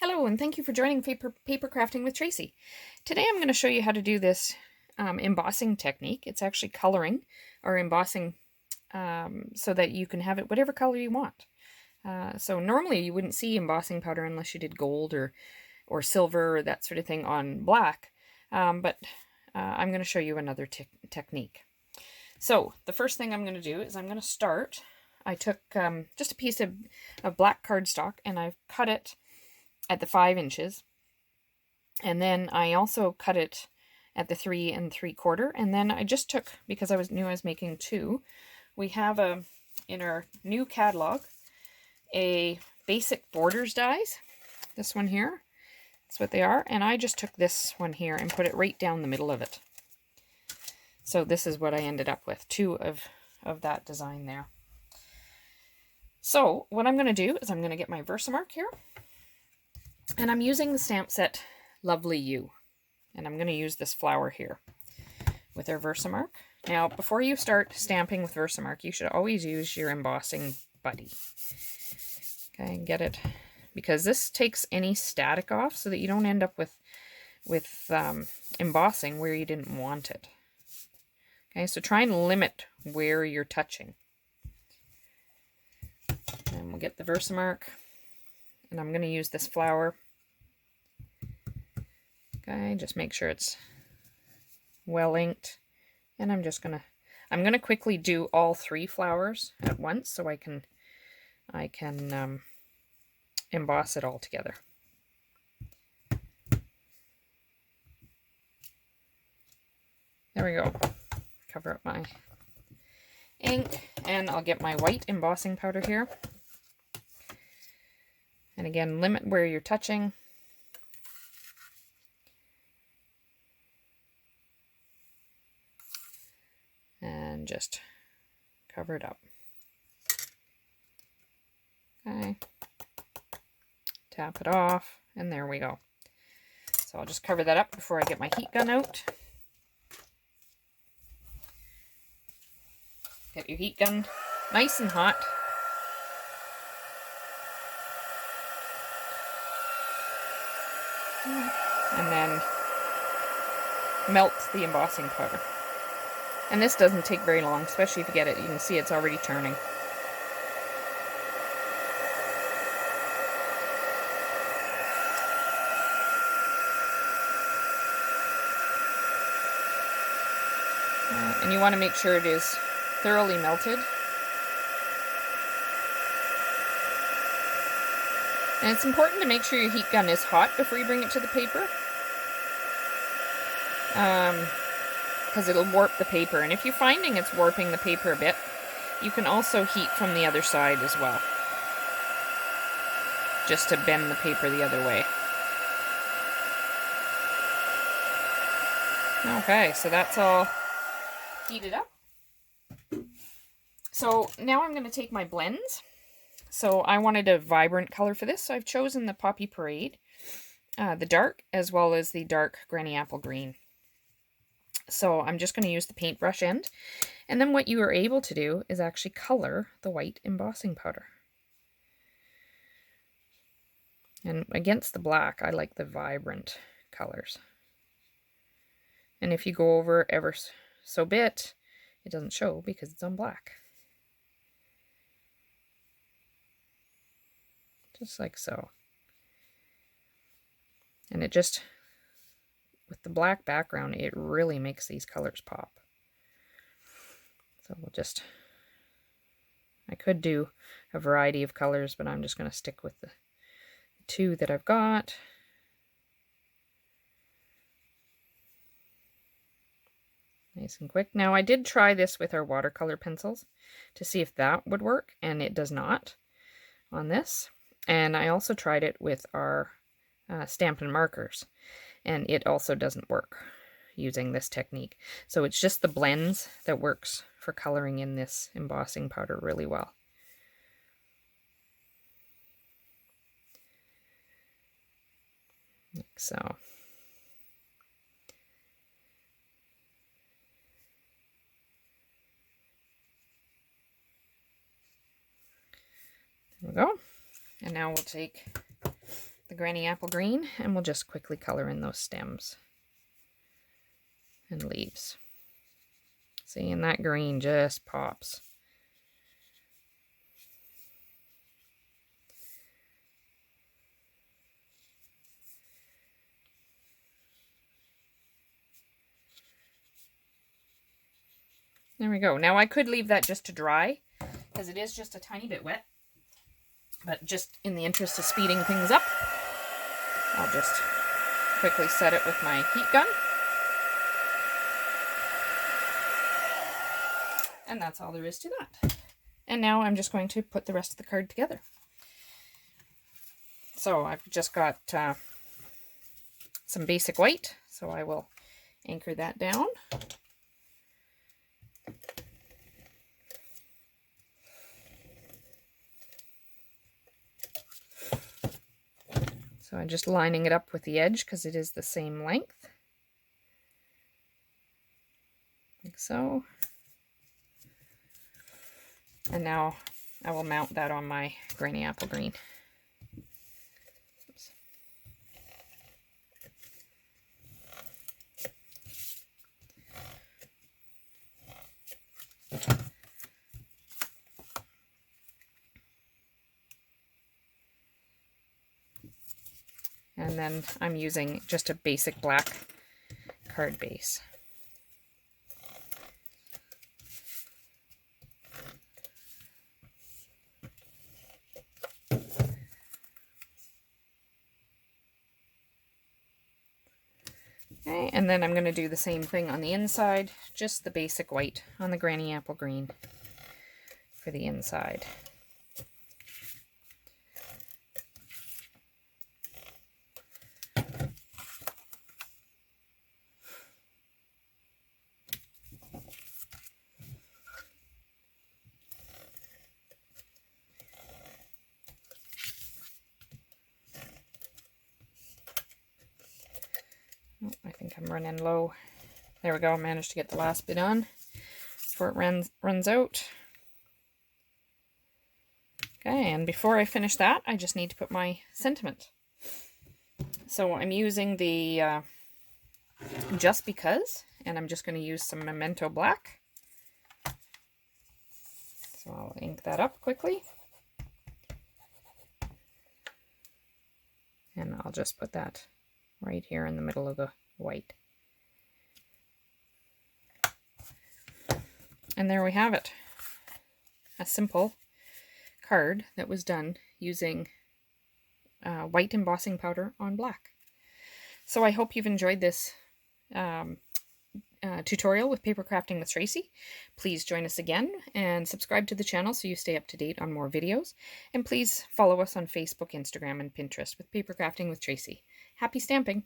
Hello, and thank you for joining Paper Crafting with Tracey. Today I'm going to show you how to do this embossing technique. It's actually coloring or embossing so that you can have it whatever color you want. So normally you wouldn't see embossing powder unless you did gold or silver or that sort of thing on black, but I'm going to show you another technique. So the first thing I'm going to do is I'm going to start. I took just a piece of black cardstock and I've cut it at the 5 inches, and then I also cut it at the 3 3/4, and then I just took, because I knew I was making two, we have in our new catalog a basic borders dies, this one here, that's what they are, and I just took this one here and put it right down the middle of it. So this is what I ended up with, two of that design there. So what I'm going to do is I'm going to get my Versamark here. And I'm using the stamp set Lovely You. And I'm going to use this flower here with our Versamark. Now, before you start stamping with Versamark, you should always use your embossing buddy. Okay, get it? Because this takes any static off so that you don't end up with embossing where you didn't want it. Okay, so try and limit where you're touching. And we'll get the Versamark. And I'm going to use this flower. Okay, just make sure it's well inked. And I'm going to quickly do all 3 flowers at once so I can emboss it all together. There we go. Cover up my ink, and I'll get my white embossing powder here. And again, limit where you're touching. And just cover it up. Okay. Tap it off, and there we go. So I'll just cover that up before I get my heat gun out. Get your heat gun nice and hot. And then melt the embossing powder. And this doesn't take very long, especially if you get it. You can see it's already turning. And you want to make sure it is thoroughly melted. And it's important to make sure your heat gun is hot before you bring it to the paper. Because it'll warp the paper. And if you're finding it's warping the paper a bit, you can also heat from the other side as well. Just to bend the paper the other way. Okay, so that's all heated up. So now I'm going to take my blends. So I wanted a vibrant color for this, so I've chosen the Poppy Parade, the dark, as well as the dark Granny Apple Green. So I'm just going to use the paintbrush end. And then what you are able to do is actually color the white embossing powder. And against the black, I like the vibrant colors. And if you go over ever so bit, it doesn't show because it's on black. Just like so. And it just, with the black background, it really makes these colors pop. So we'll just, I could do a variety of colors, but I'm just going to stick with the 2 that I've got. Nice and quick. Now I did try this with our watercolor pencils to see if that would work, and it does not on this. And I also tried it with our Stampin' markers, and it also doesn't work using this technique. So it's just the blends that works for coloring in this embossing powder really well. Like so. There we go. And now we'll take the Granny Apple Green, and we'll just quickly color in those stems and leaves. See, and that green just pops. There we go. Now I could leave that just to dry, because it is just a tiny bit wet. But just in the interest of speeding things up, I'll just quickly set it with my heat gun. And that's all there is to that. And now I'm just going to put the rest of the card together. So I've just got some basic white, so I will anchor that down. So I'm just lining it up with the edge because it is the same length. Like so. And now I will mount that on my Granny Apple Green. Oops. And then I'm using just a basic black card base. Okay, and then I'm going to do the same thing on the inside, just the basic white on the Granny Apple Green for the inside. I think I'm running low. There we go, I managed to get the last bit on before it runs out. Okay, and before I finish that, I just need to put my sentiment. So I'm using the Just Because, and I'm just going to use some Memento Black. So I'll ink that up quickly. And I'll just put that right here in the middle of the white. And there we have it. A simple card that was done using white embossing powder on black. So I hope you've enjoyed this tutorial with paper crafting with Tracey. Please join us again and subscribe to the channel so you stay up to date on more videos. And please follow us on Facebook, Instagram, and Pinterest with Paper Crafting with Tracey. Happy stamping!